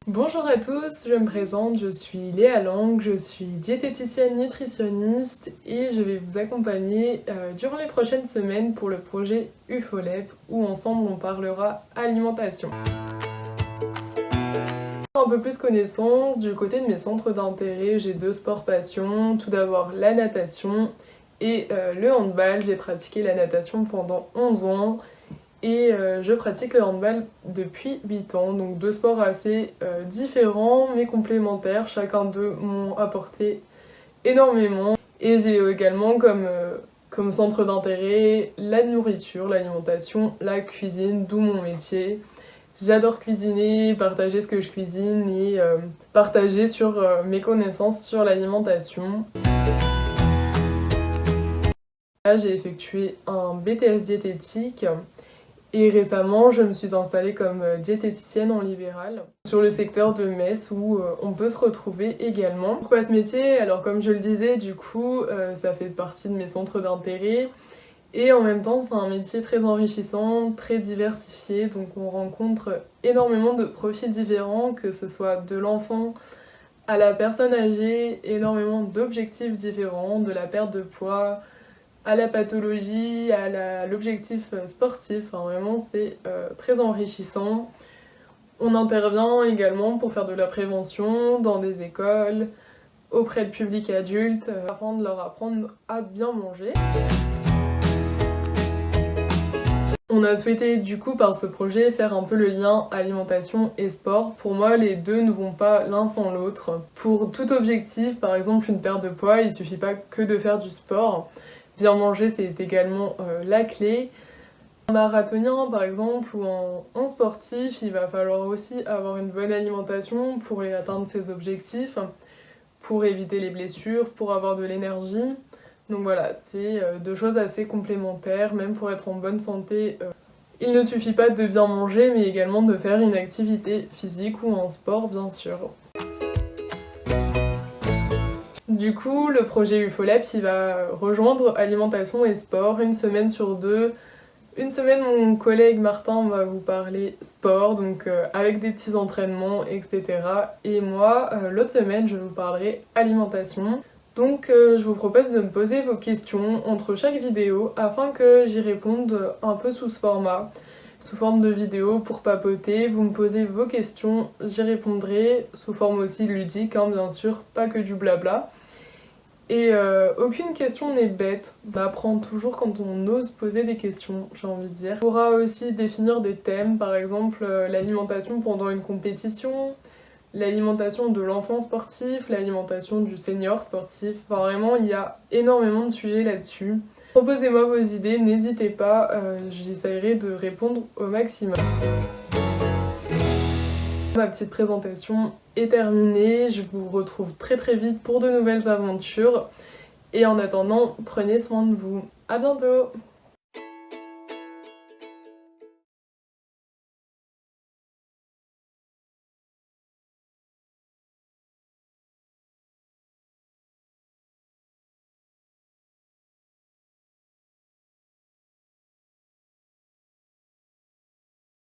Bonjour à tous, je me présente, je suis Léa Lang, je suis diététicienne nutritionniste et je vais vous accompagner durant les prochaines semaines pour le projet UFOLEP où ensemble on parlera alimentation. Un peu plus connaissance, du côté de mes centres d'intérêt, j'ai deux sports passion, tout d'abord la natation et le handball. J'ai pratiqué la natation pendant 11 ans. Et je pratique le handball depuis 8 ans, donc deux sports assez différents mais complémentaires, chacun d'eux m'ont apporté énormément. Et j'ai également comme centre d'intérêt la nourriture, l'alimentation, la cuisine, d'où mon métier. J'adore cuisiner, partager ce que je cuisine et partager sur mes connaissances sur l'alimentation. Là, j'ai effectué un BTS diététique. Et récemment, je me suis installée comme diététicienne en libéral sur le secteur de Metz où on peut se retrouver également. Pourquoi ce métier? Alors comme je le disais, du coup, ça fait partie de mes centres d'intérêt et en même temps, c'est un métier très enrichissant, très diversifié, donc on rencontre énormément de profils différents, que ce soit de l'enfant à la personne âgée, énormément d'objectifs différents, de la perte de poids, à la pathologie, à l'objectif sportif, enfin, vraiment c'est très enrichissant. On intervient également pour faire de la prévention dans des écoles, auprès de publics adultes, afin de leur apprendre à bien manger. On a souhaité du coup par ce projet faire un peu le lien alimentation et sport. Pour moi les deux ne vont pas l'un sans l'autre. Pour tout objectif, par exemple une perte de poids, il ne suffit pas que de faire du sport. Bien manger c'est également la clé. Un marathonien par exemple ou un sportif, il va falloir aussi avoir une bonne alimentation pour atteindre ses objectifs, pour éviter les blessures, pour avoir de l'énergie. Donc voilà, c'est deux choses assez complémentaires, même pour être en bonne santé. Il ne suffit pas de bien manger, mais également de faire une activité physique ou un sport, bien sûr. Du coup, le projet UFOLEP, il va rejoindre alimentation et sport une semaine sur deux. Une semaine, mon collègue Martin va vous parler sport, donc avec des petits entraînements, etc. Et moi, l'autre semaine, je vous parlerai alimentation. Donc je vous propose de me poser vos questions entre chaque vidéo afin que j'y réponde un peu sous ce format, sous forme de vidéo pour papoter. Vous me posez vos questions, j'y répondrai sous forme aussi ludique, hein, bien sûr, pas que du blabla. Et aucune question n'est bête, on apprend toujours quand on ose poser des questions, j'ai envie de dire. On pourra aussi définir des thèmes, par exemple l'alimentation pendant une compétition, l'alimentation de l'enfant sportif, l'alimentation du senior sportif, enfin vraiment il y a énormément de sujets là-dessus. Proposez-moi vos idées, n'hésitez pas, j'essaierai de répondre au maximum. Ma petite présentation est terminée, je vous retrouve très vite pour de nouvelles aventures. Et en attendant, prenez soin de vous. À bientôt!